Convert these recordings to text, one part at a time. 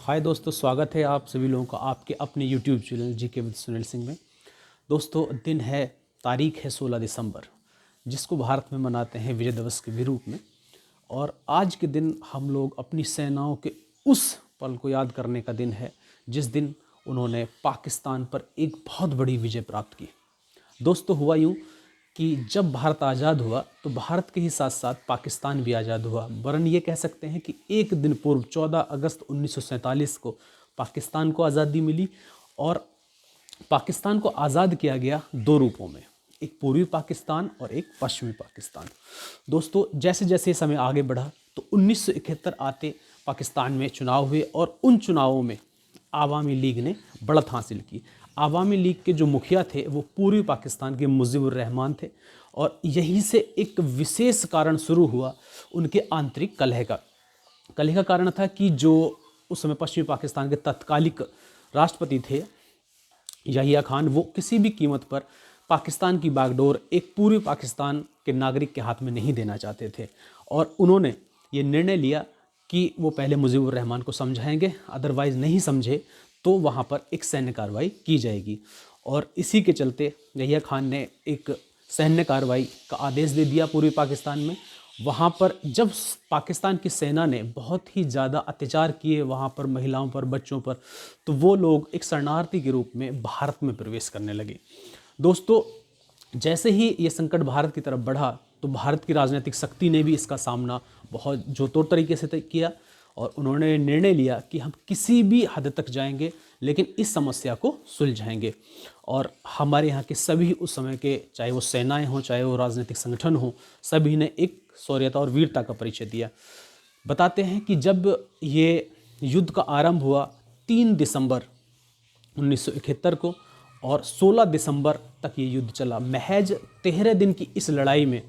हाय दोस्तों, स्वागत है आप सभी लोगों का आपके अपने YouTube channel GK with Sunil Singh में। दोस्तों, दिन है, तारीख है 16 दिसंबर, जिसको भारत में मनाते हैं विजय दिवस के भी रूप में। और आज के दिन हम लोग अपनी सेनाओं के उस पल को याद करने का दिन है जिस दिन उन्होंने पाकिस्तान पर एक बहुत बड़ी विजय प्राप्त की। दोस्तों, हुआ यूँ कि जब भारत आज़ाद हुआ तो भारत के ही साथ साथ पाकिस्तान भी आज़ाद हुआ। वरन ये कह सकते हैं कि एक दिन पूर्व 14 अगस्त 1947 को पाकिस्तान को आज़ादी मिली। और पाकिस्तान को आज़ाद किया गया दो रूपों में, एक पूर्वी पाकिस्तान और एक पश्चिमी पाकिस्तान। दोस्तों, जैसे जैसे समय आगे बढ़ा तो 1971 आते पाकिस्तान में चुनाव हुए और उन चुनावों में आवामी लीग ने बढ़त हासिल की। आवामी लीग के जो मुखिया थे वो पूर्वी पाकिस्तान के मुजीबुर रहमान थे। और यहीं से एक विशेष कारण शुरू हुआ उनके आंतरिक कलह का कारण था कि जो उस समय पश्चिमी पाकिस्तान के तत्कालिक राष्ट्रपति थे याहिया खान, वो किसी भी कीमत पर पाकिस्तान की बागडोर एक पूर्वी पाकिस्तान के नागरिक के हाथ में नहीं देना चाहते थे। और उन्होंने ये निर्णय लिया कि वो पहले मुजीबुर रहमान को समझाएंगे, अदरवाइज़ नहीं समझे तो वहाँ पर एक सैन्य कार्रवाई की जाएगी। और इसी के चलते याहिया खान ने एक सैन्य कार्रवाई का आदेश दे दिया पूर्वी पाकिस्तान में। वहाँ पर जब पाकिस्तान की सेना ने बहुत ही ज़्यादा अत्याचार किए वहाँ पर महिलाओं पर, बच्चों पर, तो वो लोग एक शरणार्थी के रूप में भारत में प्रवेश करने लगे। दोस्तों, जैसे ही ये संकट भारत की तरफ बढ़ा तो भारत की राजनीतिक शक्ति ने भी इसका सामना बहुत जोतोड़ तरीके से किया। और उन्होंने निर्णय लिया कि हम किसी भी हद तक जाएंगे लेकिन इस समस्या को सुलझाएंगे। और हमारे यहाँ के सभी उस समय के, चाहे वो सेनाएं हों, चाहे वो राजनीतिक संगठन हों, सभी ने एक शौर्यता और वीरता का परिचय दिया। बताते हैं कि जब ये युद्ध का आरंभ हुआ 3 दिसंबर 1971 को और 16 दिसंबर तक ये युद्ध चला। महज 13 दिन की इस लड़ाई में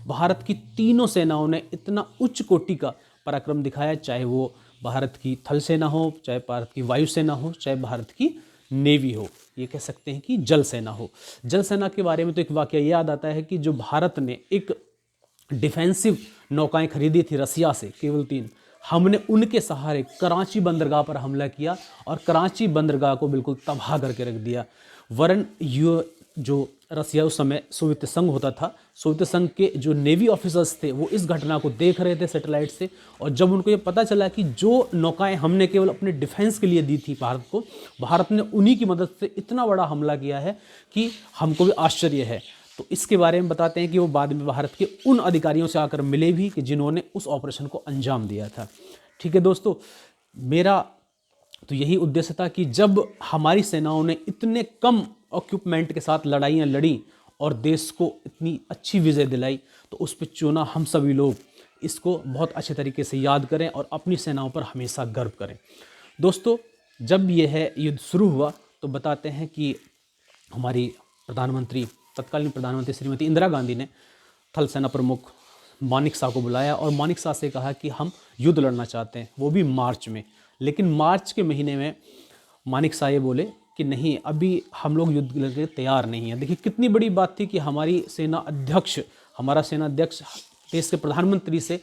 भारत की तीनों सेनाओं ने इतना उच्च कोटि का पराक्रम दिखाया, चाहे वो भारत की थल सेना हो, चाहे भारत की वायुसेना हो, चाहे भारत की नेवी हो, ये कह सकते हैं कि जल सेना हो। जल सेना के बारे में तो एक वाकया याद आता है कि जो भारत ने एक डिफेंसिव नौकाएं खरीदी थी रसिया से, केवल 3, हमने उनके सहारे कराची बंदरगाह पर हमला किया और कराची बंदरगाह को बिल्कुल तबाह करके रख दिया। वरन जो रसिया उस समय सोवियत संघ होता था, सोवियत संघ के जो नेवी ऑफिसर्स थे वो इस घटना को देख रहे थे सैटेलाइट से। और जब उनको ये पता चला कि जो नौकाएं हमने केवल अपने डिफेंस के लिए दी थी भारत को, भारत ने उन्हीं की मदद से इतना बड़ा हमला किया है कि हमको भी आश्चर्य है। तो इसके बारे में बताते हैं कि वो बाद में भारत के उन अधिकारियों से आकर मिले भी कि जिन्होंने उस ऑपरेशन को अंजाम दिया था। ठीक है दोस्तों, मेरा तो यही उद्देश्य था कि जब हमारी सेनाओं ने इतने कम इक्विपमेंट के साथ लड़ाइयाँ लड़ी और देश को इतनी अच्छी विजय दिलाई, तो उस पर चुना हम सभी लोग इसको बहुत अच्छे तरीके से याद करें और अपनी सेनाओं पर हमेशा गर्व करें। दोस्तों, जब यह युद्ध शुरू हुआ तो बताते हैं कि हमारी तत्कालीन प्रधानमंत्री श्रीमती इंदिरा गांधी ने थल सेना प्रमुख मानिक शाह को बुलाया और मानिक शाह से कहा कि हम युद्ध लड़ना चाहते हैं, वो भी मार्च में। लेकिन मार्च के महीने में मानिक शाह ये बोले कि नहीं, अभी हम लोग युद्ध लड़ने तैयार नहीं हैं। देखिए कितनी बड़ी बात थी कि हमारा सेना अध्यक्ष देश के प्रधानमंत्री से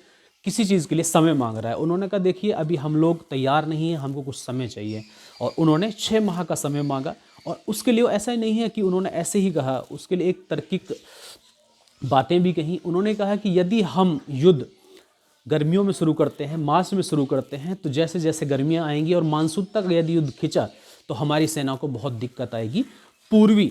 किसी चीज़ के लिए समय मांग रहा है। उन्होंने कहा देखिए अभी हम लोग तैयार नहीं हैं, हमको कुछ समय चाहिए। और उन्होंने 6 माह का समय मांगा। और उसके लिए ऐसा ही नहीं है कि उन्होंने ऐसे ही कहा, उसके लिए एक तार्किक बातें भी कही। उन्होंने कहा कि यदि हम युद्ध गर्मियों में शुरू करते हैं, मार्च में शुरू करते हैं, तो जैसे जैसे गर्मियां आएंगी और मानसून तक यदि युद्ध खिंचा तो हमारी सेना को बहुत दिक्कत आएगी पूर्वी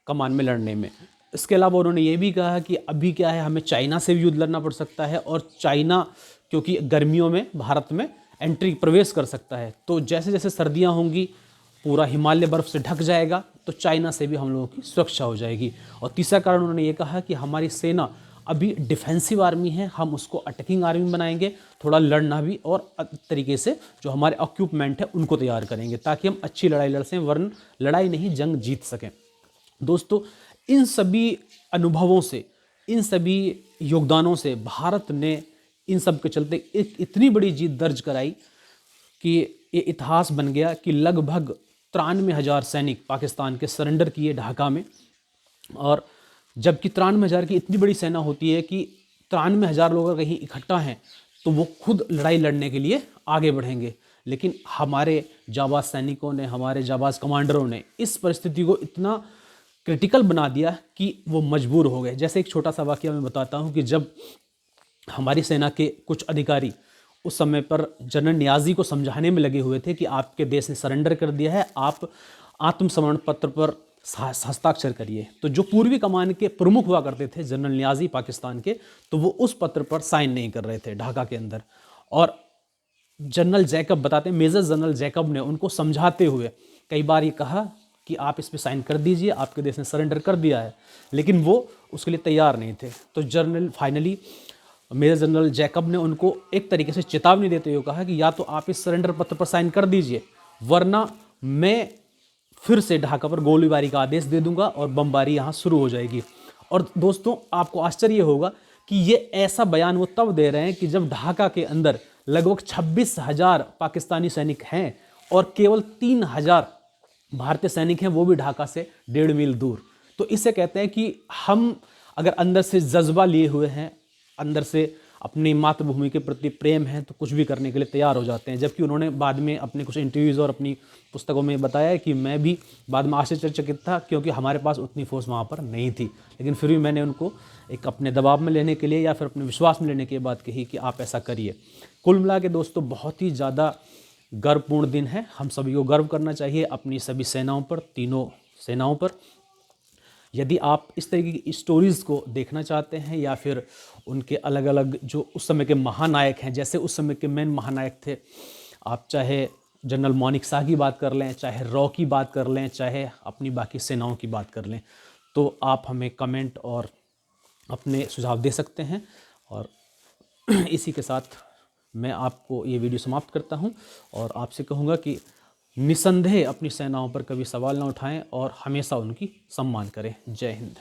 कमान में लड़ने में। इसके अलावा उन्होंने ये भी कहा कि अभी क्या है, हमें चाइना से भी युद्ध लड़ना पड़ सकता है और चाइना क्योंकि गर्मियों में भारत में प्रवेश कर सकता है, तो जैसे जैसे सर्दियाँ होंगी पूरा हिमालय बर्फ़ से ढक जाएगा तो चाइना से भी हम लोगों की सुरक्षा हो जाएगी। और तीसरा कारण उन्होंने ये कहा कि हमारी सेना अभी डिफेंसिव आर्मी है, हम उसको अटैकिंग आर्मी बनाएंगे, थोड़ा लड़ना भी और तरीके से जो हमारे इक्विपमेंट है उनको तैयार करेंगे ताकि हम अच्छी लड़ाई लड़ सकें, वरन लड़ाई नहीं जंग जीत सकें। दोस्तों, इन सभी अनुभवों से, इन सभी योगदानों से भारत ने इन सब के चलते एक इतनी बड़ी जीत दर्ज कराई कि ये इतिहास बन गया कि लगभग 93,000 सैनिक पाकिस्तान के सरेंडर किए ढाका में। और जबकि 93,000 की इतनी बड़ी सेना होती है कि 93,000 लोग कहीं इकट्ठा हैं तो वो खुद लड़ाई लड़ने के लिए आगे बढ़ेंगे। लेकिन हमारे जाबाज सैनिकों ने, हमारे जाबाज कमांडरों ने इस परिस्थिति को इतना क्रिटिकल बना दिया कि वो मजबूर हो गए। जैसे एक छोटा सा वाकया मैं बताता हूँ कि जब हमारी सेना के कुछ अधिकारी उस समय पर जनरल नियाज़ी को समझाने में लगे हुए थे कि आपके देश ने सरेंडर कर दिया है, आप आत्मसमरण पत्र पर हस्ताक्षर करिए, तो जो पूर्वी कमान के प्रमुख हुआ करते थे जनरल नियाज़ी पाकिस्तान के, तो वो उस पत्र पर साइन नहीं कर रहे थे ढाका के अंदर। और जनरल जैकब बताते हैं, मेजर जनरल जैकब ने उनको समझाते हुए कई बार ये कहा कि आप इस पे साइन कर दीजिए, आपके देश ने सरेंडर कर दिया है, लेकिन वो उसके लिए तैयार नहीं थे। तो फाइनली मेजर जनरल जैकब ने उनको एक तरीके से चेतावनी देते हुए कहा कि या तो आप इस सरेंडर पत्र पर साइन कर दीजिए, वरना मैं फिर से ढाका पर गोलीबारी का आदेश दे दूंगा और बमबारी यहाँ शुरू हो जाएगी। और दोस्तों, आपको आश्चर्य होगा कि ये ऐसा बयान वो तब दे रहे हैं कि जब ढाका के अंदर लगभग 26,000 पाकिस्तानी सैनिक हैं और केवल 3,000 भारतीय सैनिक हैं, वो भी ढाका से 1.5 मील दूर। तो इसे कहते हैं कि हम अगर अंदर से जज्बा लिए हुए हैं, अंदर से अपनी मातृभूमि के प्रति प्रेम है, तो कुछ भी करने के लिए तैयार हो जाते हैं। जबकि उन्होंने बाद में अपने कुछ इंटरव्यूज़ और अपनी पुस्तकों में बताया कि मैं भी बाद में आश्चर्यचकित था, क्योंकि हमारे पास उतनी फोर्स वहाँ पर नहीं थी, लेकिन फिर भी मैंने उनको एक अपने दबाव में लेने के लिए या फिर अपने विश्वास में लेने की बात कही कि आप ऐसा करिए। कुल मिला के दोस्तों, बहुत ही ज़्यादा गर्वपूर्ण दिन है। हम सभी को गर्व करना चाहिए अपनी सभी सेनाओं पर, तीनों सेनाओं पर। यदि आप इस तरीके की स्टोरीज़ को देखना चाहते हैं या फिर उनके अलग अलग जो उस समय के महानायक हैं, जैसे उस समय के मेन महानायक थे, आप चाहे जनरल मानिक शाह की बात कर लें, चाहे रॉ की बात कर लें, चाहे अपनी बाकी सेनाओं की बात कर लें, तो आप हमें कमेंट और अपने सुझाव दे सकते हैं। और इसी के साथ मैं आपको ये वीडियो समाप्त करता हूँ और आपसे कहूँगा कि निसंदेह अपनी सेनाओं पर कभी सवाल ना उठाएं और हमेशा उनकी सम्मान करें। जय हिंद।